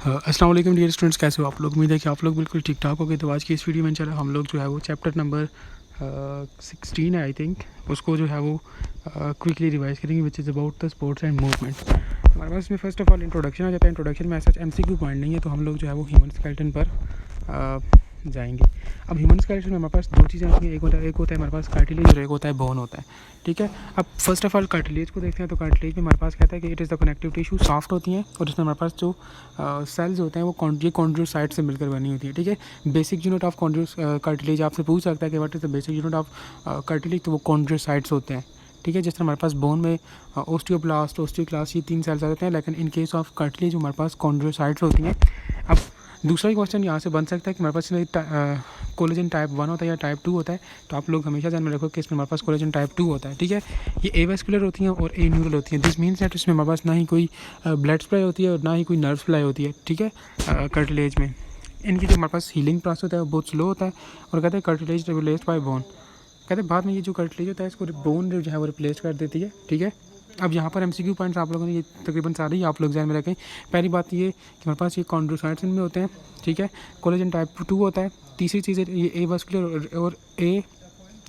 अस्सलाम वालेकुम dear students, कैसे हो आप लोग। उम्मीद है कि आप लोग बिल्कुल ठीक ठाक हो गए। तो आज की इस वीडियो में चला हम लोग जो है वो चैप्टर नंबर 16 है आई थिंक, उसको जो है वो क्विकली रिवाइज करेंगे, which is about the sports and movement. हमारे पास इसमें फर्स्ट ऑफ ऑल इंट्रोडक्शन आ जाता है। इंट्रोडक्शन में ऐसा MCQ पॉइंट नहीं है, तो हम लोग जो है वो ह्यूमन स्केलेटन पर जाएंगे। अब ह्यूमन स्केलेटन में हमारे पास दो चीज़ें आती हैं, एक होता है हमारे पास कार्टिलेज और एक होता है बोन होता है। ठीक है, अब फर्स्ट ऑफ ऑल कार्टिलेज को देखते हैं। तो कार्टिलेज में हमारे पास कहता है कि it is the connective tissue, soft होती हैं और इसमें हमारे पास जो सेल्स होते हैं वो कॉन्ड्रोसाइट से मिलकर बनी होती है। ठीक है, बेसिक यूनिट ऑफ कार्टिलेज आपसे पूछ सकता है कि what is the basic unit of cartilage, तो वो कॉन्ड्रोसाइट्स होते हैं। ठीक है, जिस तरह हमारे पास बोन में ओस्टियोब्लास्ट, ओस्टियोक्लास्ट, ये 3 सेल्स आ जाते हैं, लेकिन इन केस ऑफ कार्टिलेज हमारे पास कॉन्ड्रोसाइट्स होती हैं। अब दूसरा ही क्वेश्चन यहाँ से बन सकता है कि हमारे पास कोलेजन टाइप 1 होता है या टाइप 2 होता है। तो आप लोग हमेशा ध्यान में रखो कि इसमें हमारे पास कोलेजन टाइप 2 होता है। ठीक है, ये एवेस्कुलर होती हैं और ए न्यूरल होती हैं। दिस मीन्स दैट इसमें हमारे पास ना ही कोई ब्लड सप्लाई होती है और ना ही कोई नर्व सप्लाई होती है। ठीक है, कार्टिलेज में इनकी जो हमारे पास हीलिंग प्रोसेस होता है वो बहुत स्लो होता है। और कहते हैं कार्टिलेज रिप्लेस्ड बाय बोन, कहते हैं बाद में ये जो कार्टिलेज होता है इसको बोन जो है वो रिप्लेस कर देती है। ठीक है, अब यहाँ पर MCQ पॉइंट्स आप लोगों ने ये तकरीबन सारे ही आप लोग ध्यान में रखें। पहली बात ये कि हमारे पास ये कॉन्ड्रोसाइट्स में होते हैं। ठीक है, कोलेजन टाइप 2 होता है। तीसरी चीज़ है ये एवास्कुलर और ए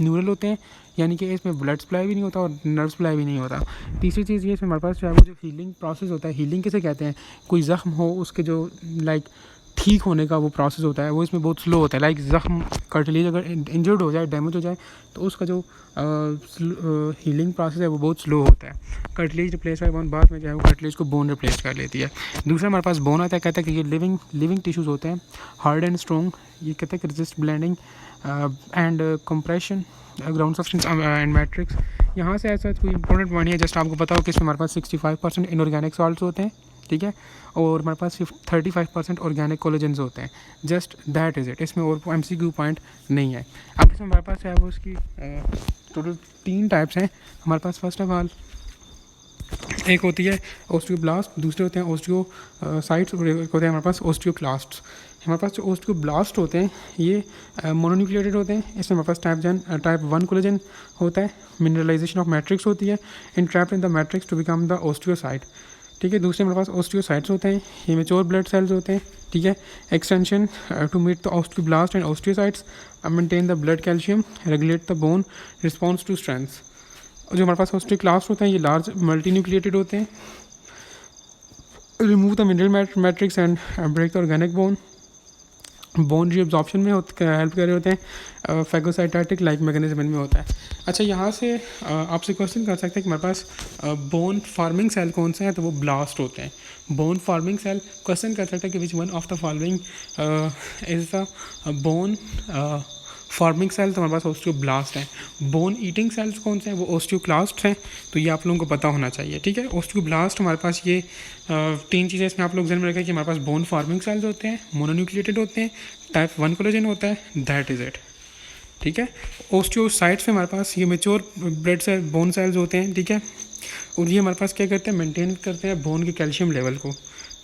न्यूरल होते हैं, यानी कि इसमें ब्लड सप्लाई भी नहीं होता और नर्व सप्लाई भी नहीं होता। तीसरी चीज़ ये इसमें हमारे पास जो है वो जो हीलिंग प्रोसेस होता है, हीलिंग किसे कहते हैं, कोई ज़ख्म हो उसके जो लाइक ठीक होने का वो प्रोसेस होता है वो इसमें बहुत स्लो होता है। लाइक ज़ख्म कार्टिलेज अगर इंजर्ड हो जाए, डैमेज हो जाए, तो उसका जो हीलिंग प्रोसेस है वो बहुत स्लो होता है। कार्टिलेज रिप्लेस बाय बोन, बाद में जो है वो कार्टिलेज को बोन रिप्लेस कर लेती है। दूसरा हमारे पास बोन आता है, कहता है कि ये लिविंग टिश्यूज़ होते हैं, हार्ड एंड स्ट्रॉन्ग। ये कहता है कि resist blending and compression, ground substance and matrix. यहाँ से ऐसा कोई इंपॉर्टेंट पॉइंट नहीं है, जस्ट आपको पता हो कि इसमें हमारे पास 65% इनऑर्गेनिक सॉल्ट्स होते हैं। ठीक है, और हमारे पास 35% ऑर्गेनिक कोलेजन्स होते हैं। जस्ट दैट इज़ इट, इसमें और MCQ पॉइंट नहीं है। अब इसमें हमारे पास है वो उसकी टोटल 3 टाइप्स हैं हमारे पास। फर्स्ट ऑफ ऑल एक होती है ओस्टियोब्लास्ट, दूसरे होते हैं ओस्टियोसाइट्स और एक होते हैं हमारे पास ओस्टियोक्लास्ट्स। हमारे पास जो ओस्टियोब्लास्ट होते हैं ये मोनोन्यूक्लिएटेड होते हैं। इसमें हमारे पास टाइप 1 कोलेजन होता है, मिनरलाइजेशन ऑफ मैट्रिक्स होती है, entrapped in the matrix to become the osteocyte. ठीक है, दूसरे हमारे पास ओस्टियोसाइट्स होते हैं, ये मेच्योर ब्लड सेल्स होते हैं। ठीक है, extension to meet the osteoblast and osteocytes, maintain the blood calcium, regulate the bone response to strength. जो हमारे पास ओस्टियोक्लास्ट होते हैं ये लार्ज मल्टी न्यूक्लिएटेड होते हैं, remove the mineral matrix and break the organic bone reabsorption में help कर रहे होते हैं। फैगोसाइटोटिक लाइक मैकेनिज्म इनमें होता है। अच्छा, यहाँ से आपसे क्वेश्चन कर सकते हैं कि हमारे पास बोन फार्मिंग सेल कौन से हैं, तो वो ब्लास्ट होते हैं। बोन फार्मिंग सेल क्वेश्चन कर सकते हैं कि which one of the following is the bone forming cell, तो हमारे पास ओस्टियोब्लास्ट हैं। बोन ईटिंग सेल्स कौन से हैं, वो ओस्टियोक्लास्ट हैं। तो ये आप लोगों को पता होना चाहिए। ठीक है, ओस्टियोब्लास्ट हमारे पास ये 3 चीज़ें इसमें आप लोग ध्यान में रखें कि हमारे पास बोन फार्मिंग सेल्स होते हैं, मोनोन्यूक्लिएटेड होते हैं, टाइप 1 कोलेजन होता है, दैट इज़ इट। ठीक है, ओस्टियोसाइट्स में हमारे पास ये mature blood cell bone cells होते हैं। ठीक है, और ये हमारे पास क्या करते हैं, मेंटेन करते हैं बोन के कैल्शियम लेवल को।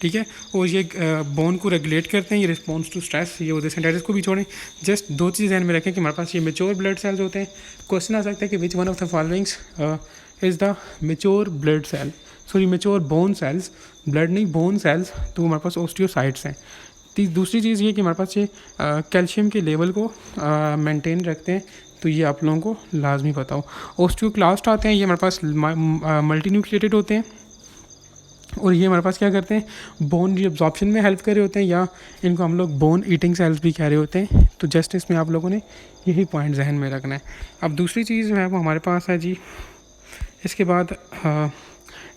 ठीक है, और ये बोन को रेगुलेट करते हैं, ये रिस्पॉन्स टू स्ट्रेस, ये ओडेसेंटाइटिस को भी छोड़ें। जस्ट 2 चीज़ ध्यान में रखें कि हमारे पास ये मेच्योर ब्लड सेल्स होते हैं। क्वेश्चन आ सकता है कि which one of the followings is the mature blood cell, sorry mature bone cells, blood नहीं बोन सेल्स, तो हमारे पास ओस्टियोसाइट्स हैं। दूसरी चीज़ ये कि हमारे पास ये कैल्शियम के लेवल को मेंटेन रखते हैं, तो ये आप लोगों को लाजमी पता हो। ओस्टियोक्लास्ट आते हैं, ये हमारे पास मल्टी न्यूक्लिएटेड होते हैं और ये हमारे पास क्या करते हैं, बोन रीअब्जॉर्प्शन में हेल्प कर रहे होते हैं, या इनको हम लोग बोन ईटिंग सेल्स भी कह रहे होते हैं। तो जस्ट इसमें आप लोगों ने यही पॉइंट जहन में रखना है। अब दूसरी चीज़ जो है वो हमारे पास है जी, इसके बाद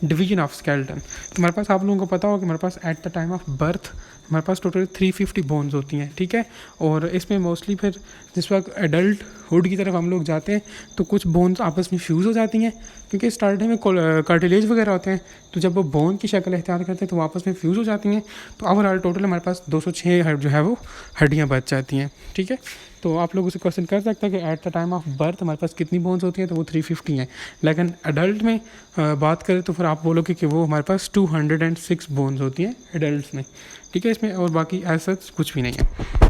डिवीजन ऑफ स्केलेटन। तो हमारे पास आप लोगों को पता होगा कि हमारे पास at the time of birth हमारे पास टोटल 350 बोन्स होती हैं। ठीक है, और इसमें मोस्टली फिर जिस वक्त एडल्ट हुड की तरफ हम लोग जाते हैं तो कुछ बोन्स आपस में फ्यूज़ हो जाती हैं, क्योंकि स्टार्टिंग में कार्टिलेज वगैरह होते हैं, तो जब वो बोन की शक्ल इख्तियार करते हैं तो वो आपस में फ्यूज़ हो जाती हैं। तो ओवरऑल टोटल हमारे पास 206 जो है वो हड्डियाँ बच जाती हैं। ठीक है, तो आप लोग उसे क्वेश्चन कर सकते हैं कि eight the time of birth हमारे पास कितनी बोन्स होती हैं, तो वो 350 हैं। लेकिन एडल्ट में बात करें तो फिर आप बोलोगे कि वो हमारे पास 206 बोन्स होती हैं एडल्ट में। ठीक है, इसमें और बाकी ऐसा कुछ भी नहीं है।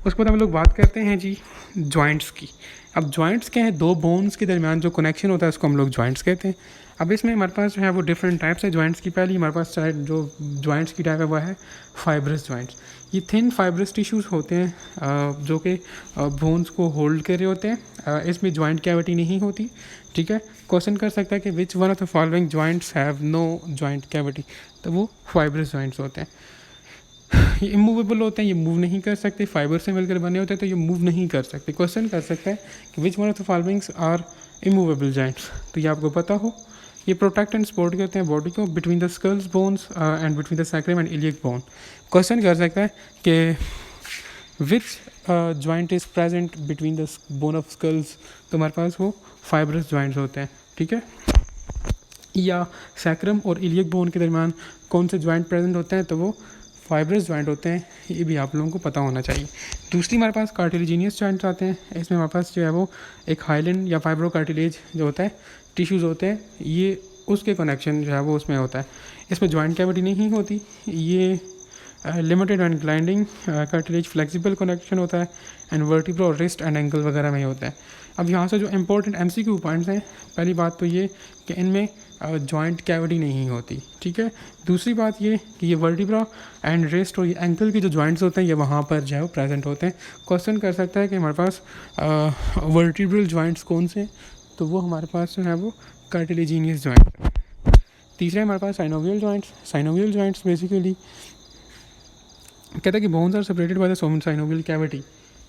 उसके बाद हम लोग बात करते हैं जी जॉइंट्स की। अब जॉइंट्स क्या है, दो बोन्स के दरमियान जो कनेक्शन होता है उसको हम लोग जॉइंट्स कहते हैं। अब इसमें हमारे पास जो है वो डिफरेंट टाइप्स है जॉइंट्स की। पहली हमारे पास जो जॉइंट्स की टाइप है वह है फाइब्रस जॉइंट्स। ये थिन फाइब्रस टिश्यूज़ होते हैं जो कि बोन्स को होल्ड कर रहे होते हैं। इसमें जॉइंट कैविटी नहीं होती, ठीक है। क्वेश्चन कर सकता है कि which one of the following joints have no joint cavity, तो वो फाइब्रस जॉइंट्स होते हैं। ये इमूवेबल होते हैं, ये मूव नहीं कर सकते, फाइबर से मिलकर बने होते हैं तो ये मूव नहीं कर सकते। क्वेश्चन कर सकता है कि which one of the followings are immovable joints, तो ये आपको पता हो। ये प्रोटेक्ट एंड सपोर्ट करते हैं बॉडी को between the skulls bones and between the sacrum and iliac bone. Question कर सकता है कि which joint is present between the bone of skulls, तो हमारे पास वो फाइब्रस जॉइंट्स होते हैं, ठीक है। या सैक्रम और इलियक बोन के दरमियान कौन से जॉइंट प्रेजेंट होते हैं, तो वो फाइब्रस जॉइंट होते हैं। ये भी आप लोगों को पता होना चाहिए। दूसरी हमारे पास कार्टिलेजिनियस जॉइंट्स आते हैं। इसमें हमारे पास जो है वो एक हाइलैंड या फाइब्रो कार्टिलेज जो होता है, टिश्यूज़ होते हैं, ये उसके कनेक्शन जो है वो उसमें होता है। इसमें जॉइंट कैविटी नहीं होती। ये limited and gliding cartilage flexible connection होता है and vertebro wrist and ankle वगैरह में ही होता है। अब यहाँ से जो इंपॉर्टेंट MCQ पॉइंट्स हैं, पहली बात तो ये कि इनमें जॉइंट कैविटी नहीं होती, ठीक है। दूसरी बात ये कि ये वर्टिब्रा एंड रिस्ट और ये एंकल के जो जॉइंट्स होते हैं ये वहाँ पर जो है वो प्रेजेंट होते हैं। क्वेश्चन कर सकता है कि हमारे पास वर्टिब्रल जॉइंट्स कौन से, तो वो हमारे पास जो है वो कार्टिलेजिनियस जॉइंट्स है। तीसरा हमारे पास synovial joints. Synovial joints basically कहता है कि bones are separated by the synovial cavity,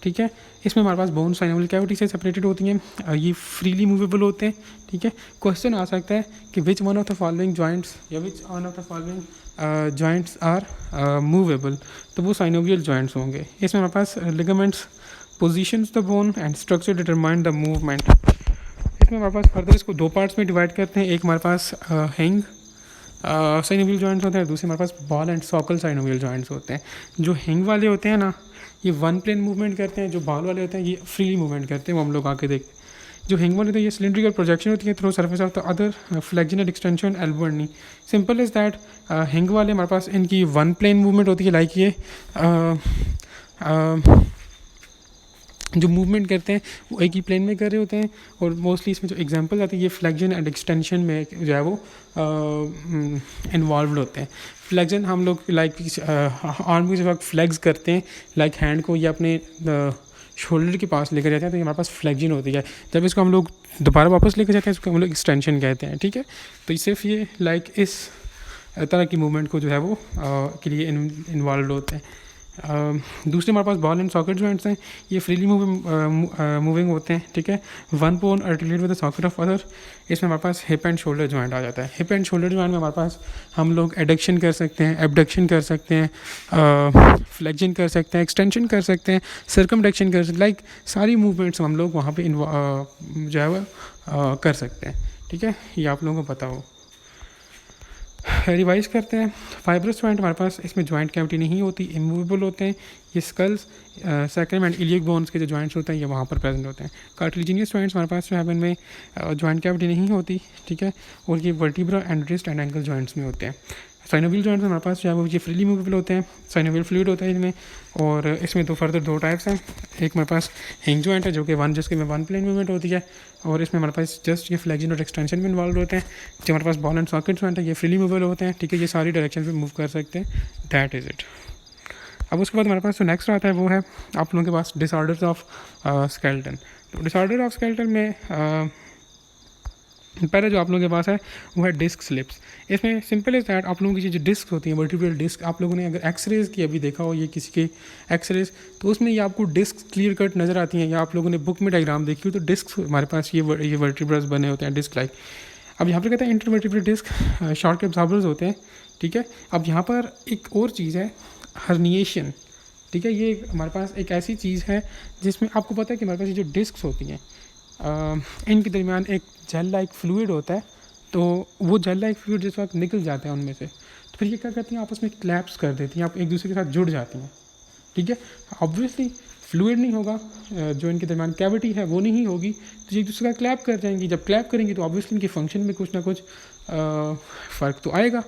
ठीक है। इसमें हमारे पास बोन साइनोवियल कैविटी से सेपरेटेड होती हैं। ये फ्रीली मूवेबल होते हैं, ठीक है। क्वेश्चन आ सकता है कि which one of the following joints या which one of the following joints are movable, तो वो साइनोवियल जॉइंट्स होंगे। इसमें हमारे पास ligaments positions the bone and structure determine the movement. इसमें हमारे पास फर्दर इसको दो पार्ट्स में डिवाइड करते हैं। एक हमारे पास हैंग साइनोवियल जॉइंट्स होते हैं, दूसरे हमारे पास बॉल एंड सॉकल साइनोवियल जॉइंट्स होते हैं। जो हैंग वाले होते हैं ना, ये वन प्लेन मूवमेंट करते हैं। जो बॉल वाले होते हैं ये फ्रीली मूवमेंट करते हैं, वो हम लोग आके देखते हैं। जो हैंग वाले होते हैं ये सिलेंड्रिकल प्रोजेक्शन होती है through surface of the other, flexion and extension, elbow and knee. Simple is that hang वाले हमारे पास इनकी वन प्लेन मूवमेंट होती है, लाइक ये जो मूवमेंट करते हैं वो एक ही प्लेन में कर रहे होते हैं। और मोस्टली इसमें जो एग्जांपल आती है ये फ्लेक्शन एंड एक्सटेंशन में जो है वो इन्वॉल्व होते हैं। फ्लेक्शन हम लोग लाइक आर्म के वक्त फ्लेक्स करते हैं, लाइक हैंड को या अपने शोल्डर के पास लेकर जाते हैं, तो ये हमारे पास फ्लेक्शन होती है। जब इसको हम लोग दोबारा वापस लेकर जाते हैं इसको हम लोग एक्सटेंशन कहते हैं, ठीक है। तो सिर्फ ये लाइक इस तरह की मूवमेंट को जो है वो के लिए इन्वॉल्व होते हैं। दूसरे हमारे पास बॉल एंड सॉकेट जॉइंट्स हैं। ये फ्रीली मूविंग होते हैं, ठीक है। One bone articulate with the socket of other. इसमें हमारे पास हिप एंड शोल्डर जॉइंट आ जाता है। हिप एंड शोल्डर जॉइंट में हमारे पास हम लोग एडक्शन कर सकते हैं, एबडक्शन कर सकते हैं, फ्लेक्शन कर सकते हैं, एक्सटेंशन कर सकते हैं, सर्कमडक्शन कर सकते हैं। लाइक सारी मूवमेंट्स हम लोग वहाँ पे जो है वो कर सकते हैं, ठीक है। ये आप लोगों को पता हो। रिवाइज करते हैं। फाइब्रस जॉइंट हमारे पास इसमें जॉइंट कैविटी नहीं होती, इमूवेबल होते हैं। ये skulls, sacrum and iliac bones के जो जॉइंट्स होते हैं ये वहाँ पर प्रेजेंट होते हैं। कार्टिलेजिनियस जॉइंट्स हमारे पास जो है इनमें जॉइंट कैविटी नहीं होती, ठीक है। और ये vertebra and wrist and ankle joints में होते हैं। साइनोवियल जॉइंट्स हमारे पास जो है वो ये फ्रीली मूवेबल होते हैं, साइनोवियल फ्लूइड होता है इनमें। और इसमें दो टाइप्स हैं। एक हमारे पास हैंग जॉइंट है जो कि जिसके में वन प्लेन मूवमेंट होती है, और इसमें हमारे पास जस्ट ये फ्लेक्शन और एक्सटेंशन में इन्वॉल्व होते हैं। जो हमारे पास बॉल एंड सॉकेट जॉइंट है ये फ्रीली मूवेबल होते हैं, ठीक है। ये सारी डायरेक्शन में मूव कर सकते हैं। That is it. अब उसके बाद हमारे पास जो नेक्स्ट आता है वो है आप लोगों के पास डिसऑर्डर्स ऑफ स्केलेटन। तो डिसऑर्डर ऑफ स्केलेटन में पहले जो आप लोगों के पास है वो है डिस्क स्लिप्स। इसमें सिंपल इज दैट आप लोगों की जो डिस्क होती हैं, वर्टिब्रल डिस्क, आप लोगों ने अगर एक्सरेज की अभी देखा हो ये किसी के एक्सरेज, तो उसमें ये आपको डिस्क क्लियर कट नज़र आती हैं, या आप लोगों ने बुक में डायग्राम देखी हो तो डिस्क हमारे पास ये वर्टिब्रल्स बने होते हैं डिस्क लाइक। अब यहाँ पर कहते हैं इंटरवर्टिब्रल डिस्क शॉर्ट एब्जॉर्बर्स होते हैं, ठीक है। अब यहाँ पर एक और चीज़ है हर्निएशन, ठीक है। ये हमारे पास एक ऐसी चीज़ है जिसमें आपको पता है कि हमारे पास ये जो डिस्क होती हैं इनके दरमियान एक जेल लाइक फ्लूइड होता है। तो वो जेल लाइक फ्लूइड जिस वक्त निकल जाता है उनमें से, तो फिर ये क्या करती हैं आपस में क्लैप्स कर देती हैं, आप एक दूसरे के साथ जुड़ जाती हैं, ठीक है। ऑब्वियसली फ्लूइड नहीं होगा, जो इनके दरमियान कैविटी है वो नहीं होगी, तो ये एक दूसरे का क्लैप कर जाएंगी। जब क्लैप करेंगी तो ऑब्वियसली इनके फंक्शन में कुछ ना कुछ फ़र्क तो आएगा,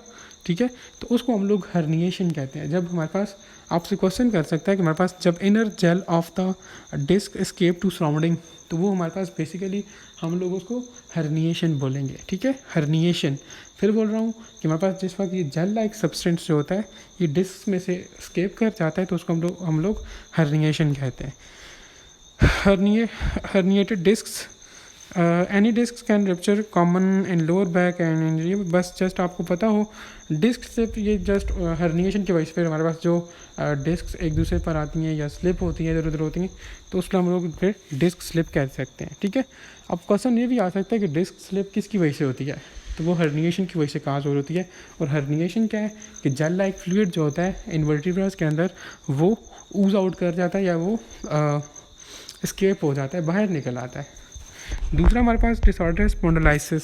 ठीक है। तो उसको हम लोग हर्निएशन कहते हैं। जब हमारे पास आपसे क्वेश्चन कर सकता है कि हमारे पास जब inner gel of the disc escape to surrounding, तो वो हमारे पास बेसिकली हम लोग उसको हर्निएशन बोलेंगे, ठीक है, हर्निएशन। फिर बोल रहा हूँ कि हमारे पास जिस वक्त ये जेल लाइक सब्सटेंस जो होता है ये डिस्क में से एस्केप कर जाता है तो उसको हम लोग हर्निएशन कहते हैं। herniated discs, any discs can rupture common in lower back and injury। बस जस्ट आपको पता हो डिस्क स्लिप, ये जस्ट हर्निएशन की वजह से फिर हमारे पास जो डिस्क एक दूसरे पर आती हैं या स्लिप होती हैं, इधर उधर होती हैं, तो उसको हम लोग फिर डिस्क स्लिप कह सकते हैं, ठीक है। अब क्वेश्चन ये भी आ सकता है कि डिस्क स्लिप किसकी वजह से होती है, तो वो हर्निएशन की वजह से कहाँ ज़रूर होती है। और हर्निएशन क्या है कि जेल लाइक फ्लूइड जो होता है इन वर्टिब्रास के अंदर वो ऊज आउट कर जाता है या वो एस्केप हो जाता है, बाहर निकल आता है। दूसरा हमारे पास डिसऑर्डर स्पॉन्डिलाइसिस।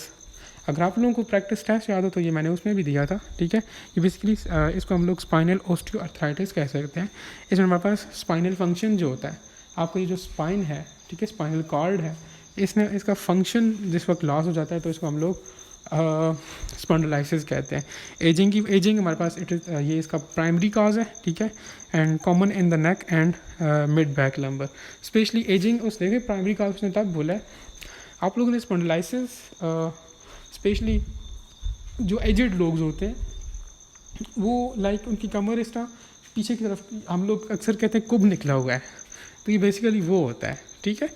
अगर आप लोगों को प्रैक्टिस टेस्ट याद हो तो ये मैंने उसमें भी दिया था, ठीक है। ये बेसिकली इसको हम लोग स्पाइनल ऑस्टियोआर्थराइटिस कह सकते हैं। इसमें हमारे पास स्पाइनल फंक्शन जो होता है, आपका ये जो स्पाइन है, ठीक है, स्पाइनल कॉर्ड है, इसमें इसका फंक्शन जिस वक्त लॉस हो जाता है तो इसको हम लोग स्पॉन्डिलाइसिस कहते हैं। एजिंग हमारे पास ये इसका प्राइमरी काज है, ठीक है, and common in the neck and mid back lumbar. Specially ageing उस देखिए प्राइमरी काज उसने तब बोला है। आप लोगों ने स्पॉन्डिलाइसिस स्पेशली जो एजेड लोग होते हैं वो लाइक उनकी कमर इस तरह पीछे की तरफ हम लोग अक्सर कहते हैं कुब निकला हुआ है, तो ये बेसिकली वो होता है, ठीक है।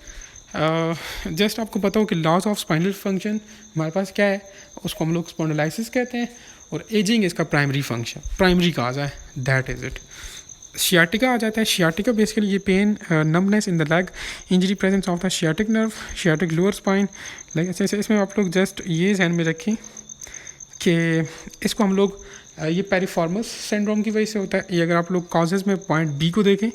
जस्ट आपको पता हो कि लॉस ऑफ स्पाइनल फंक्शन हमारे पास क्या है, उसको हम लोग स्पॉन्डिलाइसिस कहते हैं, और एजिंग इसका प्राइमरी काज है, दैट इज़ इट। शियाटिका आ जाता है। शियाटिका बेसिकली ये pain, numbness in the leg, injury presence of the sciatic nerve, sciatic lower spine, like ऐसे। इसमें आप लोग जस्ट ये ध्यान में रखें कि इसको हम लोग ये पेरिफॉर्मस सिंड्रोम की वजह से होता है। ये अगर आप लोग कॉजेज़ में पॉइंट बी को देखें,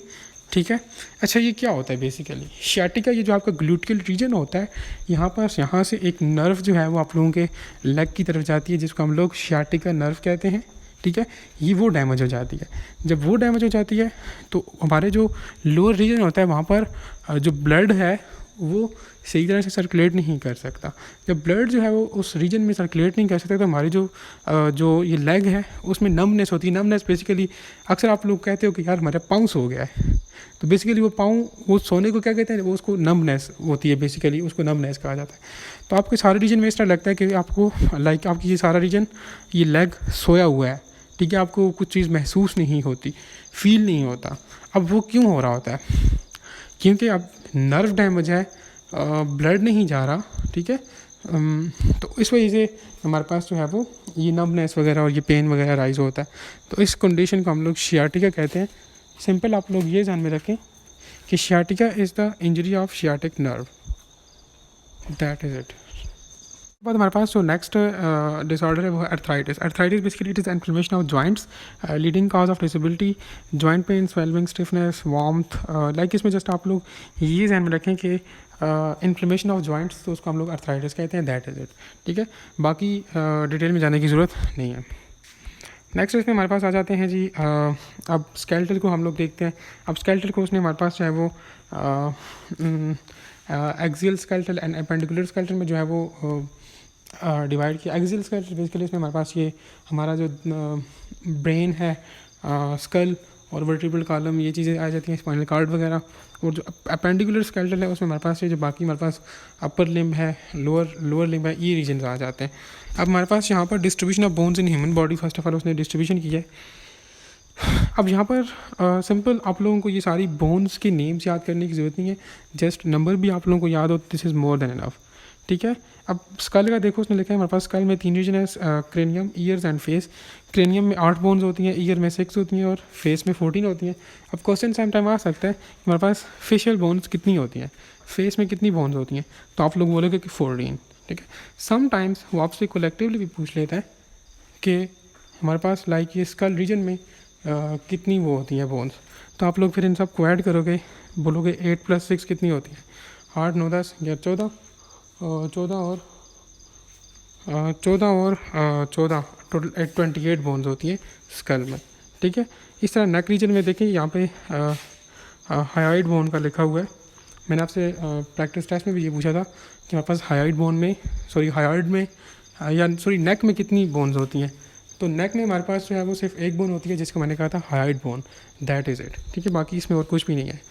ठीक है। अच्छा, ये क्या होता है बेसिकली शियाटिका, ये जो आपका ग्लूटियल रीजन होता है, यहाँ से एक नर्व जो है वो आप लोगों के लेग की तरफ जाती है जिसको हम लोग शियाटिका नर्व कहते हैं, ठीक है। ये वो डैमेज हो जाती है। जब वो डैमेज हो जाती है तो हमारे जो लोअर रीजन होता है वहाँ पर जो ब्लड है वो सही तरह से सर्कुलेट नहीं कर सकता। जब ब्लड जो है वो उस रीजन में सर्कुलेट नहीं कर सकता तो हमारी जो ये लेग है उसमें नमनेस होती है। नमनेस बेसिकली अक्सर आप लोग कहते हो कि यार हमारा पाँव सो गया है, तो बेसिकली वो पाँव वो सोने को क्या कहते हैं, वो उसको नमनेस होती है, बेसिकली उसको नमनेस कहा जाता है। तो आपके सारे रीजन में इस तरह लगता है कि आपको लाइक आपकी ये सारा रीजन ये लेग सोया हुआ है, ठीक है, आपको कुछ चीज़ महसूस नहीं होती, फील नहीं होता। अब वो क्यों हो रहा होता है, क्योंकि अब नर्व डैमेज है, ब्लड नहीं जा रहा, ठीक है। तो इस वजह से हमारे पास जो है वो ये नमनेस वगैरह और ये पेन वगैरह राइज होता है। तो इस कंडीशन को हम लोग शियाटिका कहते हैं। सिंपल आप लोग ये ध्यान में रखें कि sciatica is the injury of sciatic nerve, that is it. बाद हमारे पास जो नेक्स्ट डिसऑर्डर है वो है arthritis. Arthritis basically it is inflammation of joints, leading cause of disability, joint pain, swelling, stiffness, warmth. Like इसमें जस्ट आप लोग ये ध्यान में रखें कि इन्फ्लेमेशन ऑफ जॉइंट्स, तो उसको हम लोग अर्थराइटिस कहते हैं, दैट इज़ इट, ठीक है। बाकी डिटेल में जाने की ज़रूरत नहीं है। नेक्स्ट इसमें हमारे पास आ जाते हैं जी, अब स्केलेटल को हम लोग देखते हैं। अब स्केलेटल को उसने हमारे पास जो है वो axial skeletal and appendicular skeletal में जो है वो डिवाइड किया। एक्सियल स्केलेटल बेसिकली इसमें हमारे पास ये हमारा जो ब्रेन है, स्कल और वर्टिब्रल कॉलम, ये चीज़ें आ जाती हैं, स्पाइनल कॉर्ड वगैरह। और जो एपेंडिकुलर स्केलेटल है उसमें हमारे पास ये जो बाकी हमारे पास अपर लिम्ब है, लोअर लिम्ब है, ये रीजन आ जाते हैं। अब हमारे पास यहाँ पर distribution of bones in human body, first of all उसने डिस्ट्रीब्यूशन की है। अब यहाँ पर सिंपल आप लोगों को ये सारी बोन्स के नेम्स याद करने की ज़रूरत नहीं है, जस्ट नंबर भी आप लोगों को याद हो, this is more than enough, ठीक है। अब स्कल का देखो, उसने लिखा है हमारे पास स्कल में 3 रीजन है, cranium, years and face. Cranium में 8 बोन्स होती हैं, ईयर में 6 होती हैं और फेस में 14 होती हैं। अब क्वेश्चन सेम टाइम आ सकता है कि हमारे पास फेशियल बोन्स कितनी होती हैं, फेस में कितनी बोन्स होती हैं, तो आप लोग बोलोगे कि 14, ठीक है। समटाइम्स वो आपसे कलेक्टिवली भी पूछ लेता है कि हमारे पास लाइक ये स्कल रीजन में कितनी वो होती हैं बोन्स, तो आप लोग फिर इन सब को ऐड करोगे, बोलोगे 8 + 6 कितनी होती है, 8, 9, 10, 11, 14 14 टोटल 28 बोन्स होती है स्कल में, ठीक है। इस तरह नेक रीजन में देखिए यहाँ पे हायोइड बोन का लिखा हुआ है। मैंने आपसे प्रैक्टिस टेस्ट में भी ये पूछा था कि हमारे पास हायोइड नेक में कितनी बोन्स होती हैं, तो नेक में हमारे पास जो है वो सिर्फ एक बोन होती है जिसको मैंने कहा था hide bone, that is it, ठीक है। बाकी इसमें और कुछ भी नहीं है,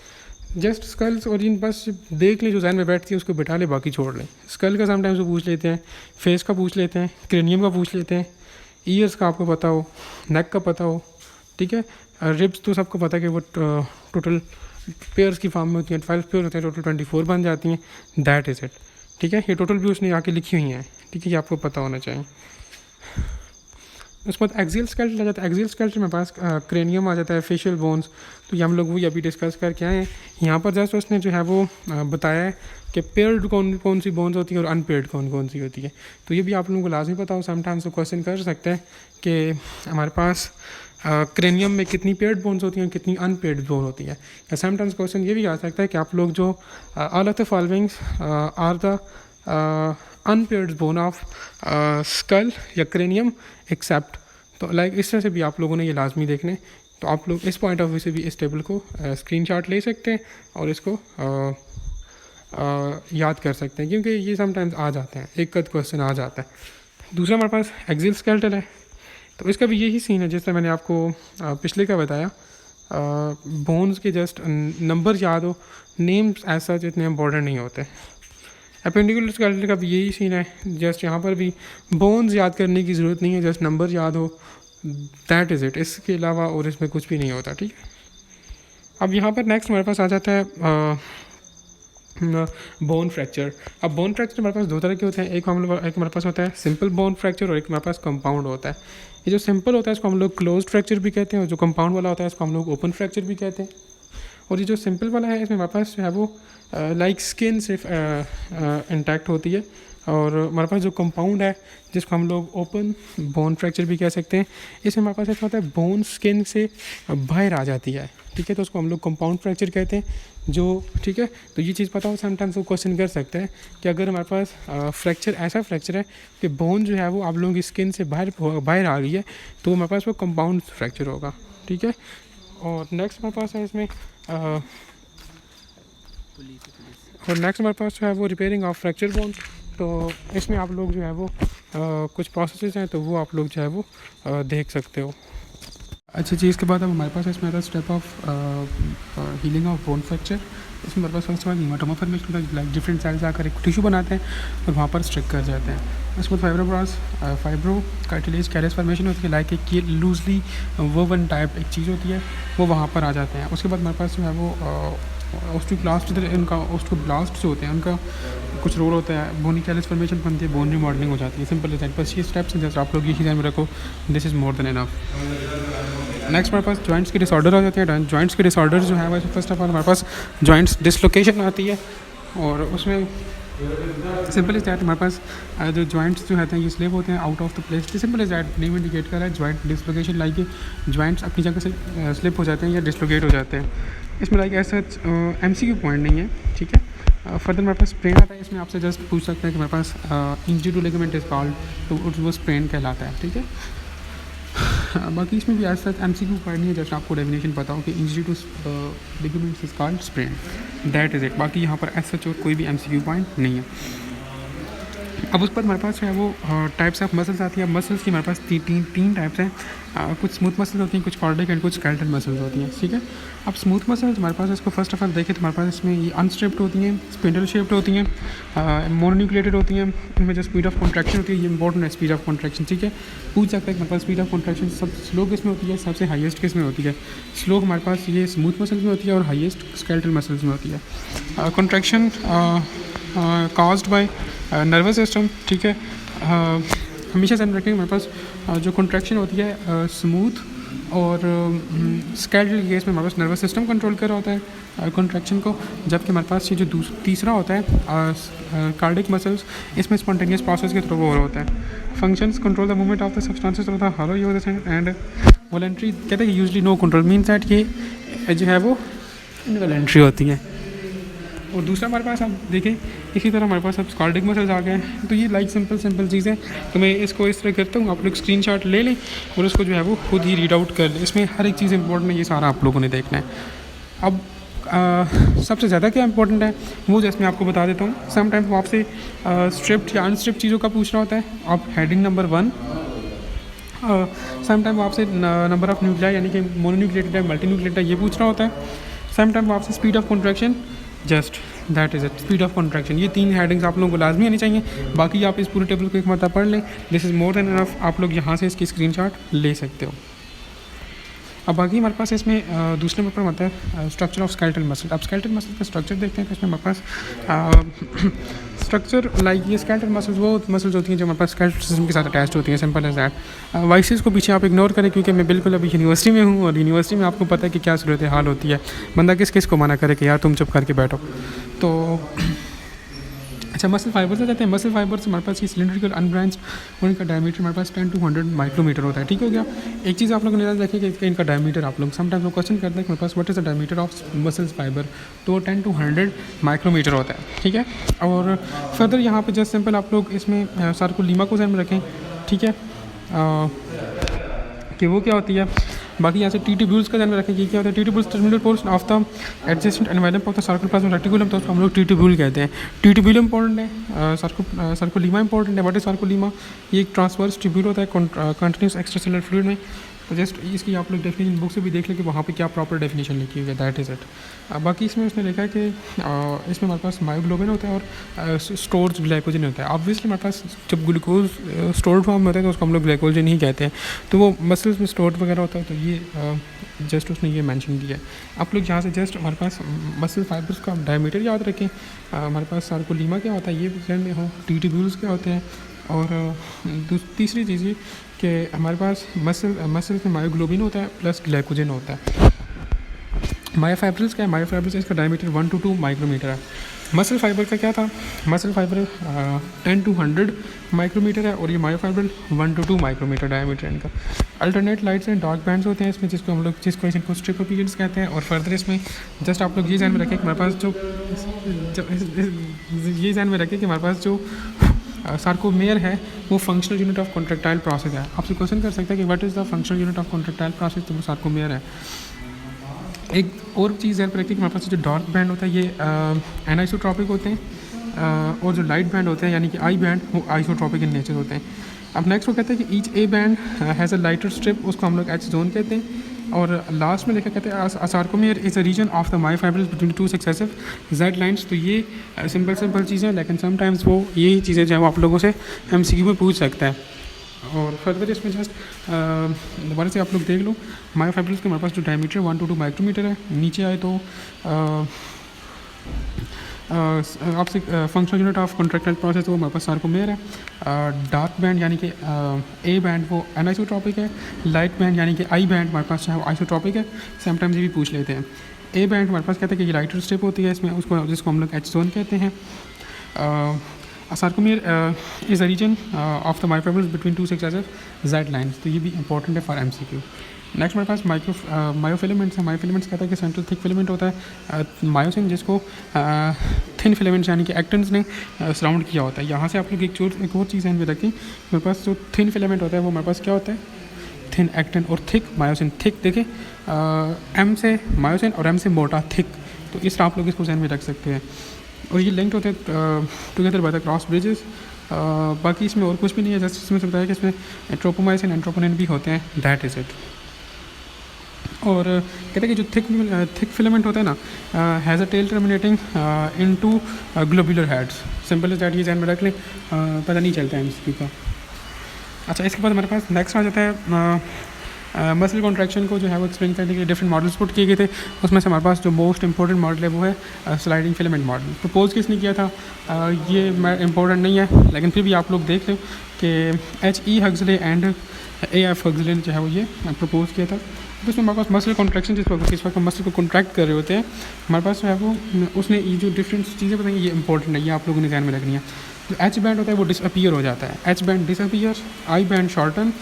जस्ट स्कल्स और इन बस देख लें, जो जहन में बैठती है उसको बिठा ले, बाकी छोड़ लें। स्कल का समटाइम्स वो पूछ लेते हैं, फेस का पूछ लेते हैं, क्रेनियम का पूछ लेते हैं, ईयर्स का आपको पता हो, नेक का पता हो, ठीक है। रिब्स तो सबको पता है कि वो टोटल पेयर्स की फॉर्म में होती हैं, 12 पेयर होते हैं, टोटल 24 बन जाती हैं, दैट इज़ इट, ठीक है। ये टोटल भी उसने आके लिखी हुई हैं, ठीक है, ये आपको पता होना चाहिए। उसके बाद एक्सियल स्केलेटन आ जाता है। एक्सियल स्केलेटन में पास क्रेनियम आ जाता है, फेशियल बोन्स, तो ये हम लोग वही अभी डिस्कस करके आए हैं। यहाँ पर जस्ट उसने जो है वो बताया है कि पेयर्ड कौन कौन सी बोन्स होती हैं और अनपेयर्ड कौन कौन सी होती है। तो ये भी आप लोगों को लाजमी पता हो, समटाइम्स तो क्वेश्चन कर सकते हैं कि हमारे पास क्रेनियम में कितनी पेयर्ड बोन्स होती हैं, कितनी अनपेयर्ड बोन होती है। या समटाइम्स क्वेश्चन ये भी आ सकता है कि आप लोग जो all of the followings are the unpaired bone of skull या क्रेनियम एक्सेप्ट, तो लाइक इस तरह से भी आप लोगों ने ये लाजमी देखने। तो आप लोग इस पॉइंट ऑफ व्यू से भी इस टेबल को स्क्रीनशॉट ले सकते हैं और इसको याद कर सकते हैं, क्योंकि ये समटाइम्स आ जाते हैं, एक कद क्वेश्चन आ जाता है। दूसरा हमारे पास एक्सियल स्केलेटन है, तो इसका भी यही सीन है जैसे मैंने आपको पिछले का बताया। बोन्स के जस्ट नंबर याद हो, नेम्स ऐसा इतने इम्पोर्टेंट नहीं होते। एपेंडिकुलर स्केलेटन का भी यही सीन है, जस्ट यहाँ पर भी बोन्स याद करने की ज़रूरत नहीं है, जस्ट नंबर याद हो, दैट इज़ इट, इसके अलावा और इसमें कुछ भी नहीं होता, ठीक है। अब यहाँ पर नेक्स्ट हमारे पास आ जाता है बोन फ्रैक्चर। अब बोन फ्रैक्चर हमारे पास दो तरह के होते हैं, एक हमारे पास होता है सिंपल बोन फ्रैक्चर और एक हमारे पास कंपाउंड होता है। ये जो सिंपल होता है इसको हम लोग क्लोज्ड फ्रैक्चर भी कहते हैं, और जो कंपाउंड वाला होता है इसको हम लोग ओपन फ्रैक्चर भी कहते हैं। और ये जो सिंपल वाला है इसमें हमारे पास जो है वो लाइक स्किन सिर्फ इंटैक्ट होती है, और हमारे पास जो कंपाउंड है जिसको हम लोग ओपन बोन फ्रैक्चर भी कह सकते हैं, इसमें हमारे पास ऐसा होता है बोन स्किन से बाहर आ जाती है, ठीक है, तो उसको हम लोग कंपाउंड फ्रैक्चर कहते हैं। जो ठीक है, तो ये चीज़ पता हो, समटाइम्स वो क्वेश्चन कर सकते हैं कि अगर हमारे पास फ्रैक्चर ऐसा फ्रैक्चर है कि बोन जो है वो आप लोगों की स्किन से बाहर आ रही है, तो हमारे पास वो कंपाउंड फ्रैक्चर होगा, ठीक है। और नेक्स्ट हमारे पास है इसमें और नेक्स्ट हमारे पास जो है वो रिपेयरिंग ऑफ फ्रैक्चर बोन। तो इसमें आप लोग जो है वो कुछ प्रोसेसेस हैं, तो वो आप लोग जो है वो देख सकते हो। अच्छा जी, इसके बाद अब हमारे पास इसमें आता है step of healing of bone fracture. इसमें हमारे पास first of all haematoma formation का लाइक डिफरेंट सेल्स आकर एक टिश्यू बनाते हैं और वहाँ पर स्ट्रिक कर जाते हैं। उसके बाद फाइब्रो कार्टिलेज कैरियस फॉर्मेशन होती है, लाइक एक ये लूजली वोवन टाइप एक चीज़ होती है, वो वहाँ पर आ जाते हैं। उसके बाद हमारे पास जो है वो ऑस्टियोब्लास्ट, उनका ऑस्टियोब्लास्ट जो होते हैं उनका कुछ रोल होता है, बोनी कैरियस फॉर्मेशन बनती है, बोन रिमॉडलिंग हो जाती है, सिंपल इज दैट। बस ये स्टेप्स हैं, जैसे आप लोग यही ध्यान में रखो, this is more than enough. Next हमारे पास जॉइंट्स के डिसऑर्डर आ जाते हैं। जॉइंट्स के डिसऑर्डर जो है वैसे फर्स्ट ऑफ ऑल हमारे पास जॉइंट्स डिसलोकेशन आती है, और उसमें सिंपल इज दैट हमारे पास जो जॉइंट्स जो होते हैं ये स्लिप होते हैं out of the place. Simple is that name indicate कर रहा है जॉइंट डिसलोकेशन, लाइक जॉइंट्स अपनी जगह से स्लिप हो जाते हैं या डिसलोकेट हो जाते हैं। इसमें लाइक ऐसा MCQ पॉइंट नहीं है, ठीक है। फर्दर हमारे पास स्प्रेन आता है, इसमें आपसे जस्ट पूछ सकते हैं कि हमारे पास injury to ligament is called, तो वो स्प्रेन कहलाता है, ठीक है। बाकी इसमें भी ऐसा MCQ पॉइंट नहीं है, जैसे आपको डेफिनेशन पता हो कि injury to ligament is called sprain, that is it. बाकी यहाँ पर ऐसा कोई भी MCQ पॉइंट नहीं है। अब उस पर हमारे पास जो है वो टाइप्स ऑफ मसल्स आती है। मसल्स की हमारे पास तीन टाइप्स हैं, कुछ स्मूथ मसल्स होती हैं, कुछ कार्डिक एंड कुछ स्केलेटल मसल्स होती हैं, ठीक है। अब स्मूथ मसल्स हमारे पास इसको फर्स्ट ऑफ ऑल देखें तो हमारे पास इसमें ये अनस्ट्रिप्ड होती हैं, स्पिंडल शेप्ड होती हैं, मोनोन्यूक्लिएटेड होती हैं, इनमें जो स्पीड ऑफ कॉन्ट्रैक्शन होती है ये इंपॉर्टेंट है, स्पीड ऑफ कॉन्ट्रैक्शन, ठीक है। पूछ सकता है कि हमारे पास स्पीड ऑफ कॉन्ट्रैक्शन सब स्लो किस में होती है, सबसे हाईएस्ट किस में होती है। स्लो हमारे पास ये स्मूथ मसल्स में होती है और हाईएस्ट स्केलेटल मसल्स में होती है। Contraction caused by nervous system, ठीक है। हमेशा ध्यान रखें हमारे पास जो कॉन्ट्रैक्शन होती है स्मूथ और स्केलेटल के केस में हमारे पास नर्वस सिस्टम कंट्रोल कर रहा होता है कॉन्ट्रैक्शन को, जबकि हमारे पास ये जो तीसरा होता है कार्डिक मसल्स, इसमें स्पॉन्टेनियस प्रोसेस के थ्रू हो रहा होता है। Functions control the movement of the substances through the hollow use and voluntary, कहते हैं usually no control, means that ये जो है वो इनवॉलंटरी होती है। और दूसरा हमारे पास आप देखें इसी तरह हमारे पास अब कार्डिक मसल्स आ गए हैं, तो ये लाइक सिंपल चीज़ें, तो मैं इसको इस तरह करता हूँ, आप लोग स्क्रीनशॉट ले लें और उसको जो है वो खुद ही रीड आउट कर लें। इसमें हर एक चीज़ इंपॉर्टेंट है, ये सारा आप लोगों ने देखना है। अब सबसे ज़्यादा क्या इंपॉर्टेंट है वो जैसे मैं आपको बता देता हूँ। समटाइम्स वो आपसे स्ट्रिप्ड या अनस्ट्रिप्ड चीज़ों का पूछ रहा होता है। आप हेडिंग नंबर 1 सम टाइम वो आपसे नंबर ऑफ न्यूक्लियाई यानी कि मोनोन्यूक्लिएटेड है, मल्टीन्यूक्लिएटेड है, ये पूछ रहा होता है। सम टाइम वो आपसे speed of contraction, just that is it, speed of contraction. ये 3 हेडिंग्स आप लोगों को लाजमी आनी चाहिए। बाकी आप इस पूरे टेबल को एक मरतबा पढ़ लें, this is more than enough. आप लोग यहाँ से इसकी स्क्रीनशॉट ले सकते हो। अब बाकी हमारे पास इसमें दूसरे नंबर पर आता है स्ट्रक्चर ऑफ स्केलेटल मसल। अब स्केलेटल मसल का स्ट्रक्चर देखते हैं, तो इसमें हमारे पास स्ट्रक्चर लाइक ये स्केलेटल मसल्स वो मसल्स होती हैं जो हमारे पास स्केलेटल सिस्टम के साथ अटैच्ड होती हैं, सिंपल एज दैट। वाइसेस को पीछे आप इग्नोर करें, क्योंकि मैं बिल्कुल अभी यूनिवर्सिटी में हूँ, और यूनिवर्सिटी में आपको पता है कि क्या सूरत हाल होती है। बंदा किस किस को मना करे कि यार तुम चुप करके बैठो। तो अच्छा, मसल फाइबर से जाते हैं। मसल फाइबर से हमारे पास ये सिलेंड्रिकल अनब्रांच और इनका डायमीटर हमारे पास 10 to 100 माइक्रोमीटर होता है। ठीक हो गया। एक चीज़ आप लोगों ने याद रखिए कि इनका डायमीटर आप लोग समटाइम्स वो क्वेश्चन करते हैं कि मेरे पास what is the diameter of muscles fibre, तो 10 to 100 माइक्रोमीटर होता है। ठीक है। और फर्दर यहाँ पे जस्ट सिंपल आप लोग इसमें सार्कोलीमा को ध्यान में रखें। ठीक है, कि वो क्या होती है। बाकी यहाँ से टी ट्यूब्यूल्स का ध्यान में रखें कि क्या होता है। T tubules terminal portion of the adjacent environment of the sarcoplasm reticulum, तो उसको हम लोग टी ट्यूब्यूल कहते हैं। टी ट्यूब्यूल इंपॉर्टेंट है, सार्कोलीमा इंपॉर्टेंट है। What is सार्कोलीमा? ये एक ट्रांसवर्स ट्यूब्यूल होता है कंटिन्यूस एक्स्ट्रासेलुलर फ्लूइड में। तो जस्ट इसकी आप लोग डेफिनेशन बुक से भी देख लें कि वहाँ पे क्या प्रॉपर डेफिनेशन लिखी हुई है, दैट इज़ इट। बाकी इसमें उसने लिखा है कि इसमें हमारे पास मायोग्लोबिन होता है और स्टोर्ड ग्लाइकोजन होता है। ऑब्वियसली हमारे पास जब ग्लूकोज स्टोर्ड फॉर्म में होता है तो उसको हम लोग ग्लाइकोजन ही कहते हैं। तो वो मसल्स में स्टोर्ड वगैरह होता है, तो ये जस्ट उसने ये मेंशन किया है। आप लोग यहाँ से जस्ट हमारे पास मसल फाइबर्स का डायमीटर याद रखें। हमारे पास सार्कोलीमा क्या होता है ये ध्यान में हो, टी ट्यूब्यूल्स क्या होते हैं, और तीसरी चीज़ ये कि हमारे पास मसल में मायोग्लोबिन होता है प्लस ग्लाइकोजन होता है। मायोफाइब्रिल्स क्या है? मायोफाइब्रिल्स इसका डायमीटर 1 to 2 माइक्रोमीटर है। मसल फाइबर का क्या था? मसल फाइबर 10 to 100 माइक्रोमीटर है, और ये मायोफाइब्रिल 1 to 2 माइक्रोमीटर डायमीटर इनका। Alternate lights and dark bands होते हैं इसमें, जिसको इनको स्ट्रिपोपीरियड्स कहते हैं। और फर्दर इसमें जस्ट आप लोग ये ध्यान में रखें कि हमारे पास ये ध्यान में रखें कि हमारे पास जो सार्कोमेयर है वो functional unit of contractile process है। आपसे क्वेश्चन कर सकते हैं कि what is the functional unit of contractile process, तो वो सार्कोमेयर है। एक और चीज़ ध्यान रखिए कि हमारे पास जो डार्क बैंड होता है ये एनाइसोट्रॉपिक होते हैं, और जो लाइट बैंड होते हैं यानी कि आई बैंड वो आइसोट्रॉपिक इन नेचर होते हैं। अब नेक्स्ट वो कहते हैं कि each A band has a lighter strip, उसको हम लोग एच जोन कहते हैं। और लास्ट में लिखा कहते हैं sarcomere is a region of the myofibrils between 2 successive Z lines. तो ये सिंपल चीज़ें, लेकिन समटाइम्स वो यही चीज़ें जो है वो आप लोगों से MCQ में पूछ सकता है। और फर्दर इसमें जस्ट दोबारा से आप लोग देख लो, मायोफाइब्रिल्स के हमारे पास जो डायमीटर 1 to 2 माइक्रोमीटर है। नीचे आए तो आपसे functional unit of contractile process वो हमारे पास सार्कोमेयर है। डार्क बैंड यानी कि ए बैंड वो एनाइसोट्रॉपिक है। लाइट बैंड यानी कि आई बैंड हमारे पास है वो आइसोट्रॉपिक है। समटाइम्स ये भी पूछ लेते हैं। ए बैंड हमारे पास कहते हैं कि ये लाइटर स्ट्रिप होती है इसमें, उसको जिसको हम लोग एच जोन कहते हैं। Sarcomere is a region of the myofibrils between 2 successive Z lines. तो ये भी इंपॉर्टेंट है फॉर MCQ। नेक्स्ट हमारे पास मायोफिलामेंट्स है। मायोफिलामेंट्स कहता है कि सेंट्रल थिक फिलामेंट होता है मायोसिन, जिसको थिन फिलामेंट्स यानी कि एक्टिन्स ने सराउंड किया होता है। यहाँ से आप लोग एक और चीज़ ध्यान में रखें, मेरे पास जो थिन फिलामेंट होता है वो हमारे पास क्या होता है? थिन एक्टिन, और थिक मायोसिन। थिक देखें M से मायोसिन और M से मोटा थिक, तो इस तरह आप लोग इसको ध्यान में रख सकते हैं। और ये लिंक्ड होते हैं together by the cross bridges. बाकी इसमें और कुछ भी नहीं है, जस्ट इसमें से बताया कि इसमें ट्रोपोमाइसिन एंट्रोपोनिन भी होते हैं, दैट इज़ इट। और कहते हैं कि जो थिक फिलामेंट होता है ना, has a tail terminating into globular heads. Simple is that, ये ध्यान में रख लें, पता नहीं चलता है MCQ का। अच्छा, इसके बाद हमारे पास नेक्स्ट आ जाता है मसल कॉन्ट्रैक्शन को जो है वो एक्सप्लेन करने के लिए डिफरेंट मॉडल्स पुट किए गए थे। उसमें से हमारे पास जो मोस्ट इंपॉर्टेंट मॉडल है वो है स्लाइडिंग फिलामेंट मॉडल। प्रपोज किसने किया था? ये इंपॉर्टेंट नहीं है, लेकिन फिर भी आप लोग देख लो कि H.E. हग्सले and A.F. हग्सले ने जो है वो ये प्रपोज किया था। तो उसमें हमारे पास मसल कॉन्ट्रैक्शन जिस वक्त हम मसल को कॉन्ट्रैक्ट कर रहे होते हैं, हमारे पास जो है वो उसने ये जो डिफरेंट चीज़ें बताई ये इंपॉर्टेंट है, ये आप लोगों ने ध्यान में रखनी है। जो H बैंड होता है वो डिसअपीयर हो जाता है, H band disappear, I band shorten,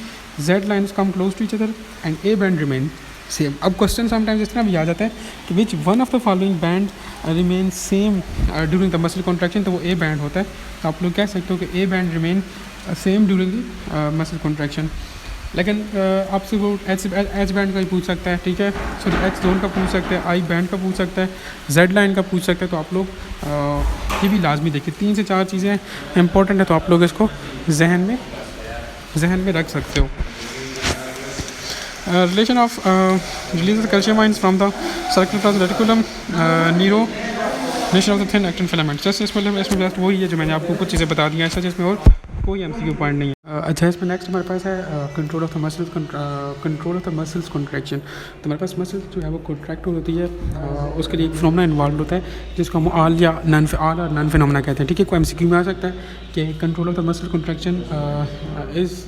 Z lines come close to each other and A band remain same. अब क्वेश्चन समटाइम्स इस तरह भी आ जाता है कि which one of the following band remain same during the muscle contraction, तो वो A बैंड होता है। तो आप लोग कह सकते हो कि A band remain same during the muscle contraction. लेकिन आपसे वो H बैंड का ही पूछ सकता है, ठीक है, सॉरी H जोन का पूछ सकता है, I बैंड का पूछ सकता है, Z लाइन का पूछ सकता है। तो आप लोग ये भी लाजमी देखिए, 3 से 4 चीज़ें इंपॉर्टेंट है, तो आप लोग इसको जहन में रख सकते हो। Relation of release of calcium ions from the circular plus reticulum, neuro nation of the thin actin filament. Just इसमें जस्ट वही है जो मैंने आपको कुछ चीज़ें बता दी हैं, ऐसा जिसमें और कोई एमसीक्यू पॉइंट नहीं है। अच्छा, इसमें नेक्स्ट हमारे पास है control of the muscles, control of the muscles contraction. तो हमारे पास मसल्स जो है वो कॉन्ट्रैक्ट होती है, उसके लिए एक फिनोमेना इन्वॉल्व होता है जिसको हम ऑल या नॉन और नॉन फिनोमेना कहते हैं। ठीक है, कोई एमसीक्यू में आ सकता है कि control of the muscle contraction is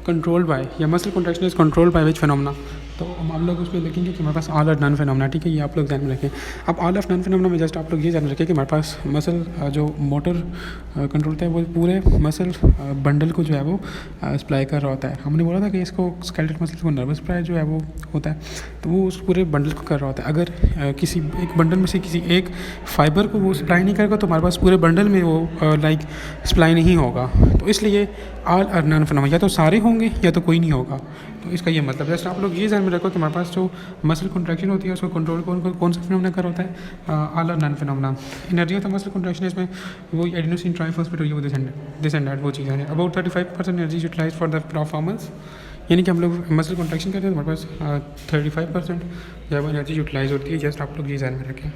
controlled by, या muscle contraction is controlled by which phenomena. तो हम लोग उस पर लिखेंगे कि हमारे पास ऑल और नॉन फिनोमेना। ठीक है, ये आप लोग ध्यान में रखें। अब ऑल ऑफ नॉन फिनोमेना में जस्ट आप लोग ये ध्यान रखें कि हमारे पास मसल जो मोटर कंट्रोल होता है वो पूरे मसल बंडल को जो है वो सप्लाई कर रहा होता है। हमने बोला था कि इसको स्केलेटल मसल को नर्वस सप्लाई जो है वो होता है, तो वो उस पूरे बंडल को कर रहा होता है। अगर किसी एक बंडल में से किसी एक फाइबर को वो सप्लाई नहीं करेगा तो हमारे पास पूरे बंडल में वो लाइक सप्लाई नहीं होगा। तो इसलिए ऑल और नॉन फिनोमेना या तो सारे होंगे या तो कोई नहीं होगा। तो इसका ये मतलब जैसे आप लोग ये ध्यान में रखो कि हमारे पास जो मसल कॉन्ट्रैक्शन होती है उसको कंट्रोल कौन सा फिनोमेना कर होता है, ऑल और none phenomena. Energy of the muscle contraction इसमें वो एडिनोसिन ट्राइफॉस्फेट वो दिस एंड दैट वो चीज़ है। About 35% energy utilize for the performance, यानी कि हम लोग मसल कॉन्ट्रैक्शन करते हैं तो हमारे पास 35% जो है वो एनर्जी यूटिलाइज होती है। जस्ट आप लोग ये ध्यान में रखें।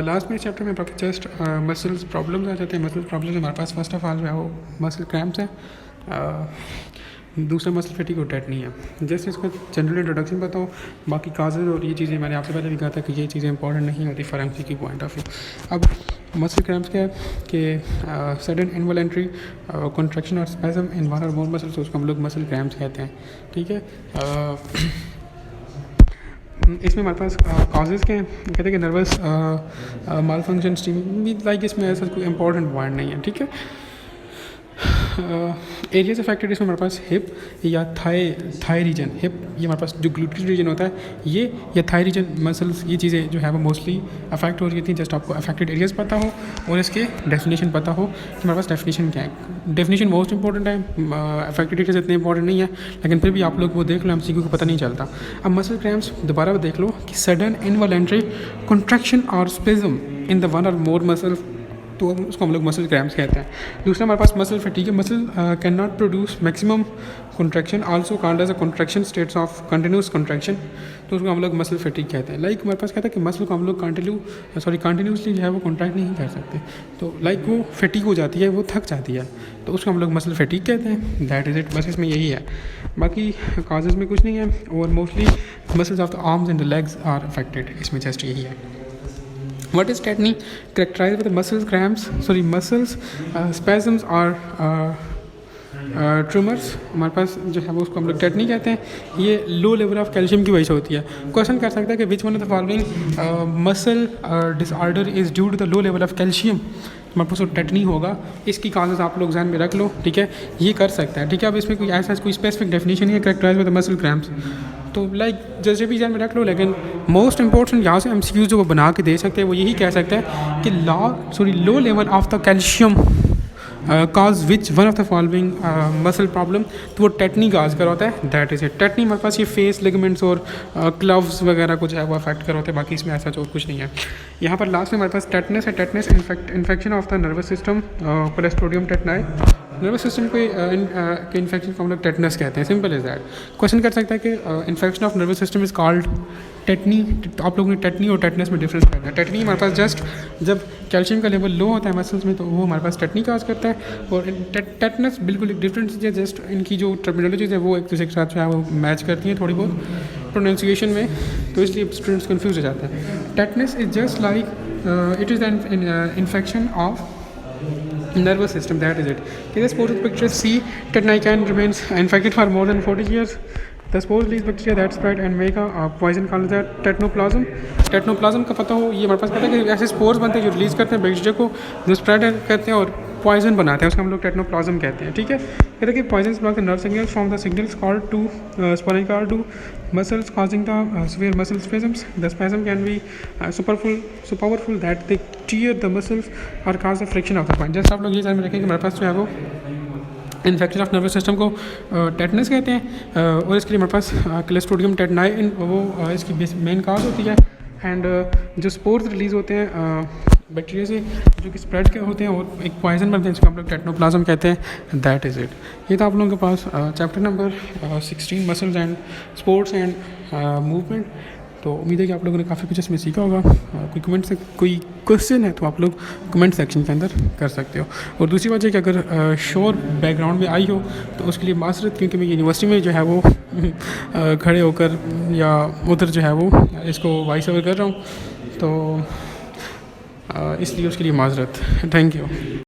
लास्ट में चैप्टर में जस्ट मसल्स प्रॉब्लम्स आ जाते हैं। मसल प्रॉब्लम्स हमारे पास फर्स्ट ऑफ ऑल जो है वो मसल क्रैम्प्स है, दूसरा मसल फैटिग और टेटनी है। जैसे इसका जनरल इंट्रोडक्शन बताओ, बाकी काजेज और ये चीज़ें मैंने आपसे पहले भी कहा था कि ये चीज़ें इंपॉर्टेंट नहीं होती फॉर एमसीक्यू की पॉइंट ऑफ व्यू। अब मसल क्रैम्प्स क्या है कि सडन इनवॉलंटरी कॉन्ट्रैक्शन और स्पैज़म इन वन और मोर मसल्स, उसको हम लोग मसल क्रैम्प्स कहते हैं। ठीक है, इसमें हमारे पास कॉजेज़ क्या हैं, कहते हैं कि नर्वस माल फंक्शन स्टीमिंग, लाइक इसमें ऐसा कोई इंपॉर्टेंट पॉइंट नहीं है। ठीक है, एरियाज अफेक्टेड इसमें हमारे पास हिप या थाई रीजन, हिप ये हमारे पास जो ग्लूटेड रीजन होता है ये, या थाई रीजन मसल्स, ये चीज़ें जो है वो मोस्टली अफेक्ट हो रही थी। जस्ट आपको अफेक्टेड एरियाज पता हो और इसके डेफिनेशन पता हो कि हमारे पास डेफिनेशन क्या है। डेफिनेशन मोस्ट इंपॉर्टेंट है, अफेक्टेड एरियाज इतने इंपॉर्टेंट नहीं है, लेकिन फिर भी आप लोग वो देख लो, एमसीक्यू को पता नहीं चलता। अब मसल क्रैम्प्स दोबारा देख लो कि सडन इनवॉलंटरी कॉन्ट्रैक्शन और स्पेज़म इन द वन और मोर मसल, तो उसको हम लोग मसल क्रैम्प्स कहते हैं। दूसरा हमारे पास मसल फैटिग है, muscle can not produce maximum contraction, also called as a contraction states of continuous contraction, तो उसको हम लोग मसल फैटिग कहते हैं। लाइक हमारे पास कहता है कि मसल को हम लोग कंटिन्यूसली जो है वो कॉन्ट्रैक्ट नहीं कर सकते, तो लाइक वो फैटिग हो जाती है, वो थक जाती है, तो उसको हम लोग मसल फैटिग कहते हैं। दैट इज़ इट, बस इसमें यही है, बाकी काजेज में कुछ नहीं है। और mostly muscles of the arms and the legs are affected, इसमें जस्ट यही है। What is tetany? Characterized by the muscles spasms or ट्रूमर्स। हमारे पास जो है वो उसको हम लोग टेटनी कहते हैं। ये लो लेवल ऑफ कैल्शियम की वजह से होती है। क्वेश्चन कर सकता है कि which one of the following muscle disorder is due to the low level of calcium, हमारे पास टेटनी होगा। इसकी काजेज आप लोग ध्यान में रख लो, ठीक है, ये कर सकता है। ठीक है, अब इसमें कोई ऐसा कोई स्पेसिफिक डेफिनेशन है characterize by the muscle cramps, तो लाइक जैसे भी ध्यान में रख लो। लेकिन मोस्ट इंपॉर्टेंट यहाँ से एमसीक्यूज जो वो बना के दे सकते हैं वो यही कह सकते हैं कि लो level of the calcium cause which one of the following muscle problem, तो वो टेटनी काज कर होता है। That is it. टेटनी हमारे पास ये फेस लिगामेंट्स और क्लव्स वगैरह कुछ है वो अफेक्ट कर होते हैं, बाकी इसमें ऐसा और कुछ नहीं है। यहाँ पर लास्ट में हमारे पास टेटनस है। Tetanus infection of the nervous system, Clostridium tetani, nervous system के इन्फेक्शन को हम लोग टेटनस कहते हैं। Simple is that. क्वेश्चन कर सकता है कि infection of nervous system is called tetani. आप लोगों ने टेटनी और टेटनस में डिफरेंस करना है। टेटनी हमारे पास जस्ट जब कैल्शियम का लेवल लो होता है मसल्स में, तो वो हमारे पास टेटनी काज करता है। और टेटनस बिल्कुल एक डिफरेंट चीज़ है, जस्ट इनकी जो टर्मिनोलॉजीज है वो एक दूसरे के साथ जो है वो मैच करती हैं थोड़ी बहुत प्रोनाउंसिएशन में, तो इसलिए स्टूडेंट्स कन्फ्यूज हो जाते हैं। Tetanus is just like it is an infection of nervous system, that is it. Okay, the supposed picture C, tetanican remains infected for more than 40 years. The supposedly bacteria that spread and make a poison called that tetanoplasm. Tetanoplasm का पता हो, ये हमारे पास पता है कि ऐसे spores बनते हैं जो रिलीज़ करते हैं बैक्टीरिया को, जो स्प्रेड करते हैं और पॉइजन बनाते हैं, उसको हम लोग टेटनोप्लाज्म कहते हैं। ठीक है, कहते हैं कि poison block the nerve signals from the signals called to sporic called to muscles causing the severe muscle spasms. The spasm can be so powerful that they tear the muscles or cause the friction of the point. जैसे आप लोग ये ध्यान में रखें कि हमारे पास जो है वो इन्फेक्शन ऑफ नर्वस सिस्टम को टेटनस कहते हैं, और इसके लिए हमारे पास क्लेस्ट्रोडियम टेटनाई वो इसकी मेन काज होती है। एंड जो स्पोर्स रिलीज़ होते हैं बैक्टीरिया से जो कि स्प्रेड के होते हैं और एक पॉइजन बनते हैं जिसको हम लोग टेटनोप्लाज्म कहते हैं, दैट इज़ इट। ये था आप लोगों के पास chapter number 16 muscles and sports and movement. तो उम्मीद है कि आप लोगों ने काफ़ी कुछ इसमें सीखा होगा। कोई क्वेश्चन है तो आप लोग कमेंट सेक्शन के अंदर कर सकते हो। और दूसरी बात है कि अगर शोर बैकग्राउंड में आई हो तो उसके लिए माजरत, क्योंकि मैं यूनिवर्सिटी में जो है वो खड़े होकर या उधर जो है वो इसको वॉइस ओवर कर रहा हूँ, तो इसलिए उसके लिए माजरत। Thank you.